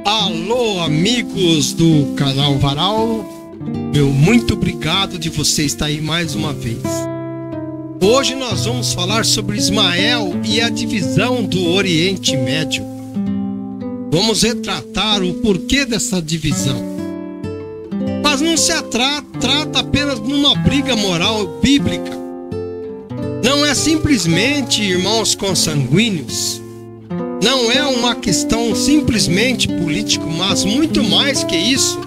Alô, amigos do canal Varal, meu muito obrigado de você estar aí mais uma vez. Hoje nós vamos falar sobre Ismael e a divisão do Oriente Médio. Vamos retratar o porquê dessa divisão. Mas não se trata apenas de uma briga moral bíblica. Não é simplesmente irmãos consanguíneos. Não é uma questão simplesmente político, mas muito mais que isso.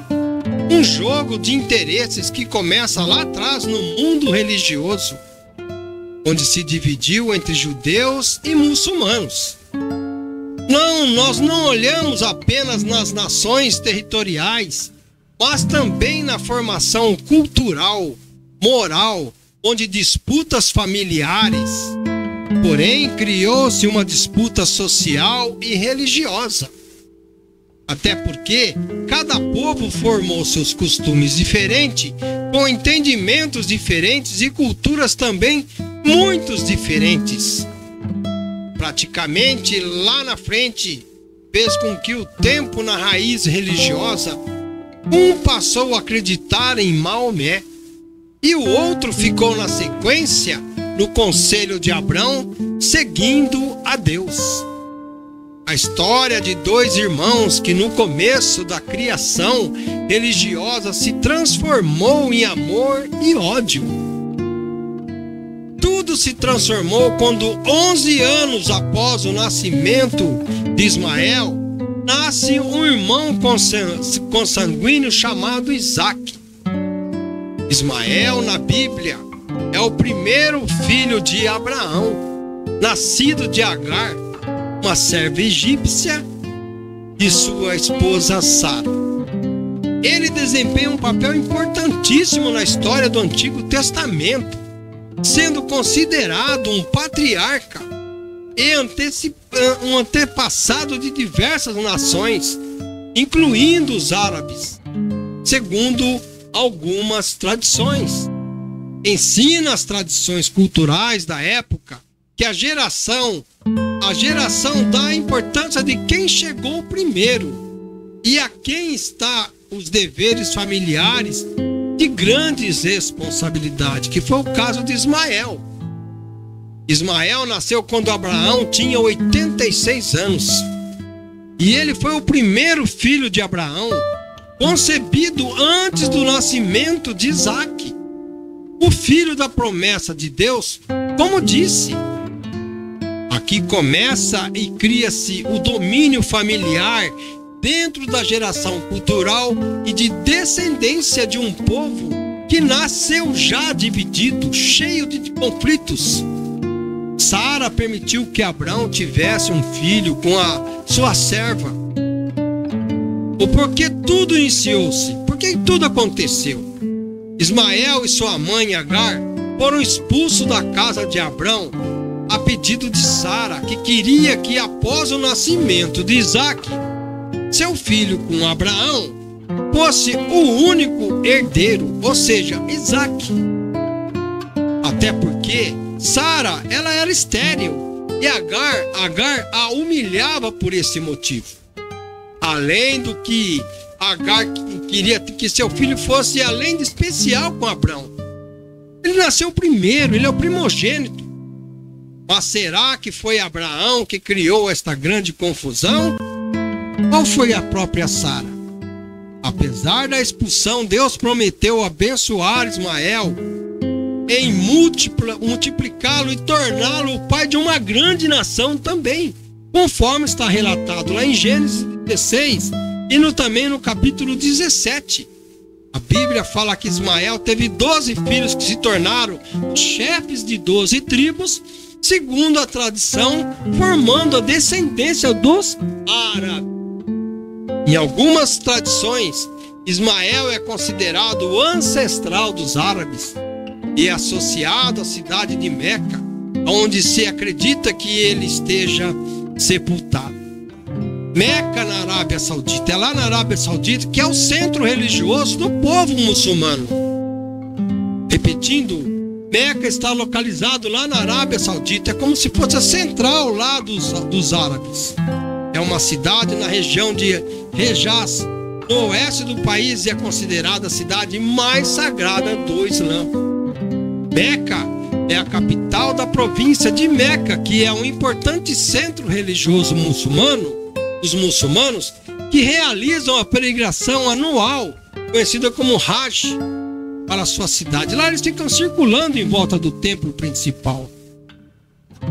Um jogo de interesses que começa lá atrás no mundo religioso, onde se dividiu entre judeus e muçulmanos. Não, nós não olhamos apenas nas nações territoriais, mas também na formação cultural, moral, onde disputas familiares. Porém, criou-se uma disputa social e religiosa. Até porque cada povo formou seus costumes diferentes, com entendimentos diferentes e culturas também muito diferentes. Praticamente lá na frente, fez com que o tempo na raiz religiosa, um passou a acreditar em Maomé e o outro ficou na sequência no conselho de Abrão, seguindo a Deus. A história de dois irmãos que no começo da criação religiosa se transformou em amor e ódio. Tudo se transformou quando 11 anos após o nascimento de Ismael, nasce um irmão consanguíneo chamado Isaque. Ismael, na Bíblia, é o primeiro filho de Abraão, nascido de Agar, uma serva egípcia, de sua esposa Sara. Ele desempenha um papel importantíssimo na história do Antigo Testamento, sendo considerado um patriarca e um antepassado de diversas nações, incluindo os árabes, segundo algumas tradições. Ensina as tradições culturais da época que a geração dá a importância de quem chegou primeiro e a quem está os deveres familiares de grandes responsabilidades, que foi o caso de Ismael. Ismael nasceu quando Abraão tinha 86 anos e ele foi o primeiro filho de Abraão, concebido antes do nascimento de Isaque, o filho da promessa de Deus, como disse. Aqui começa e cria-se o domínio familiar dentro da geração cultural e de descendência de um povo que nasceu já dividido, cheio de conflitos. Sara permitiu que Abrão tivesse um filho com a sua serva. O porquê tudo iniciou-se? Por que tudo aconteceu? Ismael e sua mãe Agar foram expulsos da casa de Abrão a pedido de Sara, que queria que após o nascimento de Isaque, seu filho com Abraão, fosse o único herdeiro, ou seja, Isaque. Até porque Sara, ela era estéril e Agar a humilhava por esse motivo. Além do que Agar queria que seu filho fosse além de especial com Abrão. Ele nasceu primeiro, ele é o primogênito. Mas será que foi Abraão que criou esta grande confusão? Ou foi a própria Sara? Apesar da expulsão, Deus prometeu abençoar Ismael em multiplicá-lo e torná-lo o pai de uma grande nação também, conforme está relatado lá em Gênesis 16 e também no capítulo 17. A Bíblia fala que Ismael teve 12 filhos que se tornaram chefes de 12 tribos, segundo a tradição, formando a descendência dos árabes. Em algumas tradições, Ismael é considerado o ancestral dos árabes e é associado à cidade de Meca, onde se acredita que ele esteja sepultado. Meca, na Arábia Saudita, é lá na Arábia Saudita que é o centro religioso do povo muçulmano. Repetindo, Meca está localizado lá na Arábia Saudita, é como se fosse a central lá dos árabes. É uma cidade na região de Hejaz, no oeste do país, e é considerada a cidade mais sagrada do Islã. Meca é a capital da província de Meca, que é um importante centro religioso muçulmano, dos muçulmanos, que realizam a peregrinação anual, conhecida como Hajj, para a sua cidade. Lá eles ficam circulando em volta do templo principal.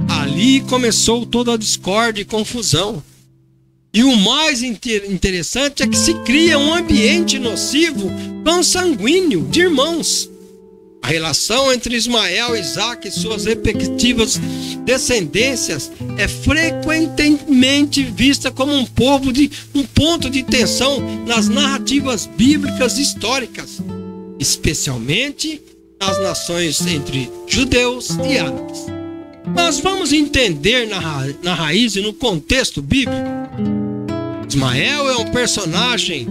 Ali começou toda a discórdia e confusão. E o mais interessante é que se cria um ambiente nocivo, consanguíneo, de irmãos. A relação entre Ismael, Isaque e suas respectivas descendências é frequentemente vista como um ponto de tensão nas narrativas bíblicas históricas, especialmente nas nações entre judeus e árabes. Nós vamos entender na raiz e no contexto bíblico. Ismael é um personagem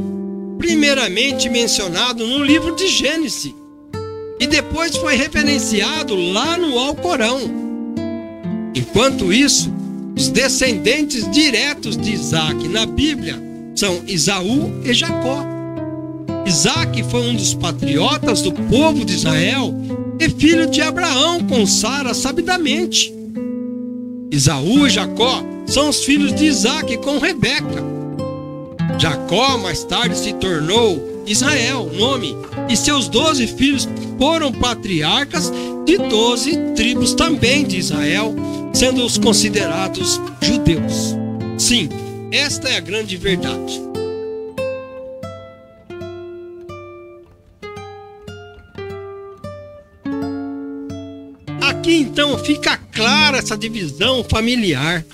primeiramente mencionado no livro de Gênesis e depois foi referenciado lá no Alcorão. Enquanto isso, os descendentes diretos de Isaque na Bíblia são Esaú e Jacó. Isaque foi um dos patriotas do povo de Israel e filho de Abraão com Sara sabidamente. Esaú e Jacó são os filhos de Isaque com Rebeca. Jacó mais tarde se tornou Israel, nome, e seus 12 filhos foram patriarcas de 12 tribos também de Israel, sendo os considerados judeus. Sim, esta é a grande verdade. Aqui então fica clara essa divisão familiar,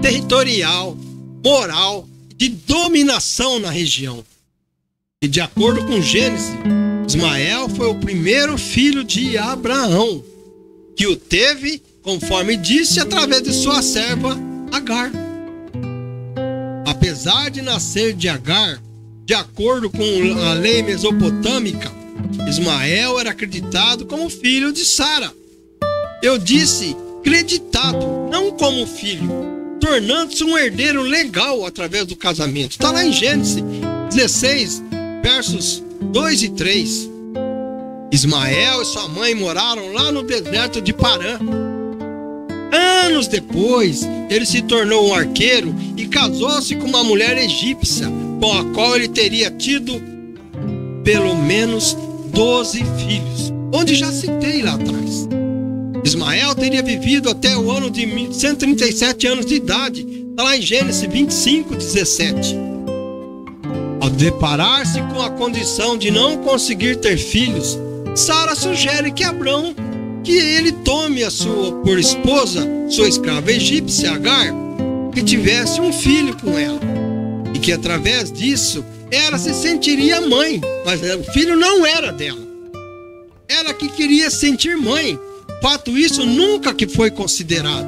territorial, moral, de dominação na região. E de acordo com Gênesis, Ismael foi o primeiro filho de Abraão, que o teve, conforme disse, através de sua serva Agar. Apesar de nascer de Agar, de acordo com a lei mesopotâmica, Ismael era acreditado como filho de Sara. Eu disse acreditado, não como filho, tornando-se um herdeiro legal através do casamento. Está lá em Gênesis 16, versos 2 e 3. Ismael e sua mãe moraram lá no deserto de Parã. Anos depois, ele se tornou um arqueiro e casou-se com uma mulher egípcia, com a qual ele teria tido pelo menos 12 filhos, onde já citei lá atrás. Ismael teria vivido até o ano de 137 anos de idade, está lá em Gênesis 25, 17. Ao deparar-se com a condição de não conseguir ter filhos, Sara sugere que Abrão, que ele tome por esposa sua escrava egípcia Agar, que tivesse um filho com ela, e que através disso ela se sentiria mãe, mas o filho não era dela. Ela que queria sentir mãe. Fato isso nunca que foi considerado.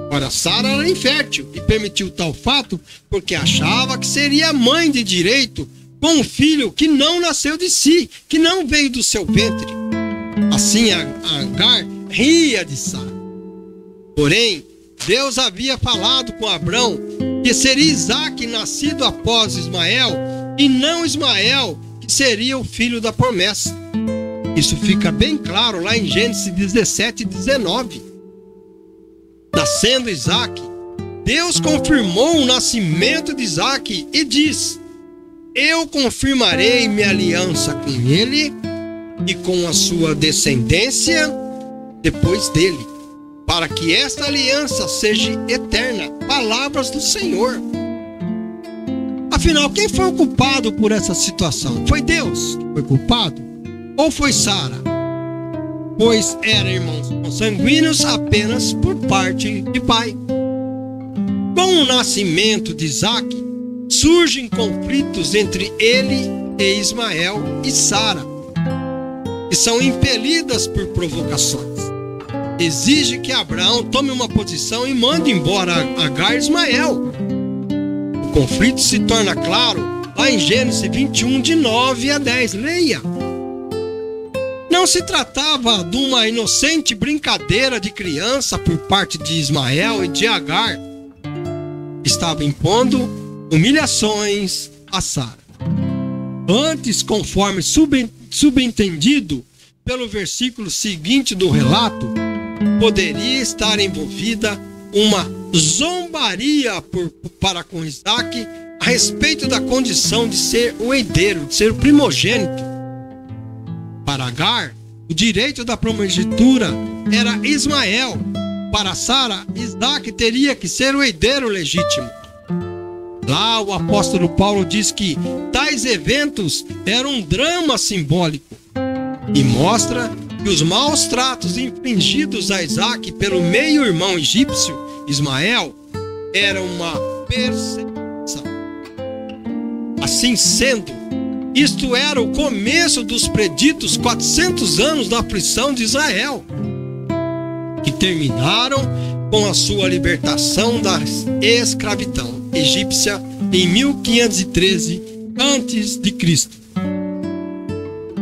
Ora, Sara era infértil e permitiu tal fato porque achava que seria mãe de direito com um filho que não nasceu de si, que não veio do seu ventre. Assim, Agar ria de Sara. Porém, Deus havia falado com Abrão que seria Isaque nascido após Ismael e não Ismael que seria o filho da promessa. Isso fica bem claro lá em Gênesis 17, 19. Nascendo Isaque, Deus confirmou o nascimento de Isaque e diz: eu confirmarei minha aliança com ele e com a sua descendência depois dele, para que esta aliança seja eterna. Palavras do Senhor. Afinal, quem foi o culpado por essa situação? Foi Deus que foi culpado? Ou foi Sara? Pois eram irmãos consanguíneos apenas por parte de pai. Com o nascimento de Isaque, surgem conflitos entre ele e Ismael e Sara, que são impelidas por provocações. Exige que Abraão tome uma posição e mande embora Agar e Ismael. O conflito se torna claro lá em Gênesis 21, de 9 a 10. Leia. Não se tratava de uma inocente brincadeira de criança por parte de Ismael e de Agar. estava impondo humilhações a Sara. Antes, conforme subentendido pelo versículo seguinte do relato, poderia estar envolvida uma zombaria para com Isaque a respeito da condição de ser o herdeiro, de ser o primogênito. Para Agar, o direito da primogenitura era Ismael. Para Sara, Isaque teria que ser o herdeiro legítimo. Lá o apóstolo Paulo diz que tais eventos eram um drama simbólico e mostra que os maus tratos infligidos a Isaque pelo meio-irmão egípcio, Ismael, eram uma perseguição. Assim sendo, isto era o começo dos preditos 400 anos da aflição de Israel, que terminaram com a sua libertação da escravidão egípcia em 1513 a.C.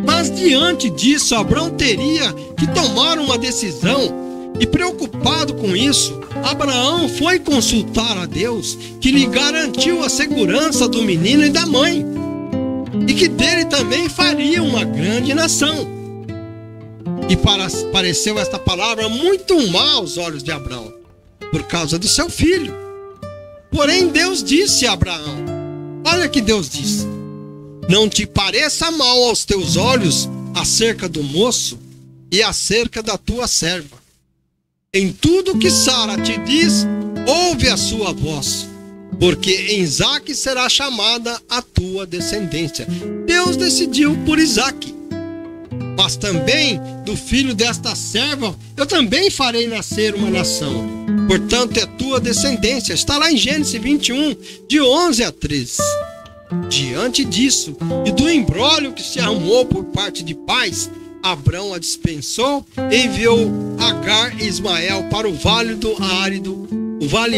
Mas diante disso, Abraão teria que tomar uma decisão, e preocupado com isso, Abraão foi consultar a Deus, que lhe garantiu a segurança do menino e da mãe, e que dele também faria uma grande nação. E pareceu esta palavra muito má aos olhos de Abraão, por causa do seu filho. Porém, Deus disse a Abraão, olha que Deus disse: não te pareça mal aos teus olhos acerca do moço e acerca da tua serva. Em tudo que Sara te diz, ouve a sua voz, porque em Isaque será chamada a tua descendência. Deus decidiu por Isaque. Mas também do filho desta serva eu também farei nascer uma nação. Portanto, é tua descendência. Está lá em Gênesis 21, de 11 a 13. Diante disso e do imbróglio que se arrumou por parte de pais, Abrão a dispensou e enviou Agar e Ismael para o vale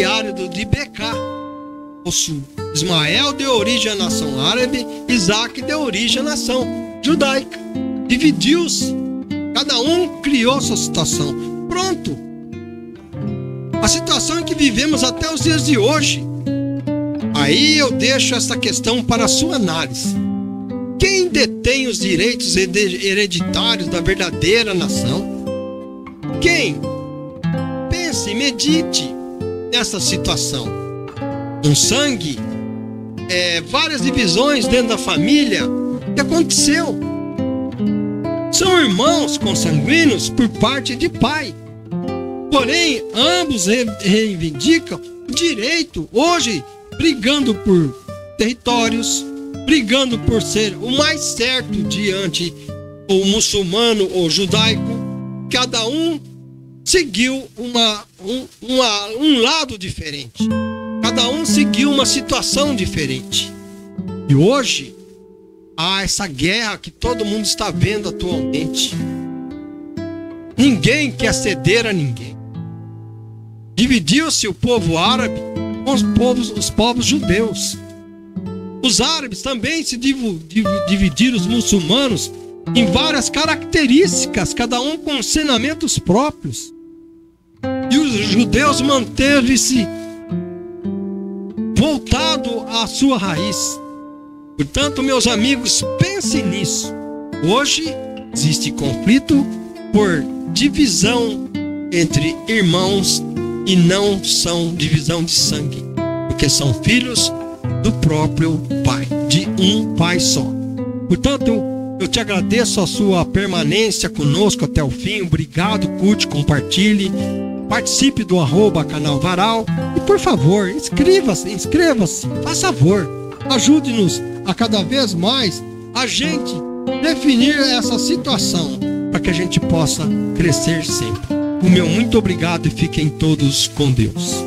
árido de Becá, ao sul. Ismael deu origem à nação árabe, Isaque deu origem à nação judaica. Dividiu-se, cada um criou sua situação. Pronto. A situação em que vivemos até os dias de hoje. Aí eu deixo essa questão para a sua análise. Quem detém os direitos hereditários da verdadeira nação? Quem? Pense e medite nessa situação. Um sangue, várias divisões dentro da família. O que aconteceu? São irmãos consanguíneos por parte de pai. Porém, ambos reivindicam o direito, hoje, brigando por territórios, brigando por ser o mais certo diante o muçulmano ou judaico. Cada um seguiu um lado diferente. Cada um seguiu uma situação diferente. E hoje, há essa guerra que todo mundo está vendo atualmente. Ninguém quer ceder a ninguém. Dividiu-se o povo árabe com os povos judeus. Os árabes também se dividiram, os muçulmanos, em várias características, cada um com ensinamentos próprios. E os judeus manteve-se voltado à sua raiz. Portanto, meus amigos, pensem nisso. Hoje existe conflito por divisão entre irmãos e não são divisão de sangue, porque são filhos do próprio Pai, de um Pai só. Portanto, eu te agradeço a sua permanência conosco até o fim. Obrigado, curte, compartilhe, participe do @canal Varal e, por favor, inscreva-se, faça favor, ajude-nos a cada vez mais a gente definir essa situação para que a gente possa crescer sempre. O meu muito obrigado e fiquem todos com Deus.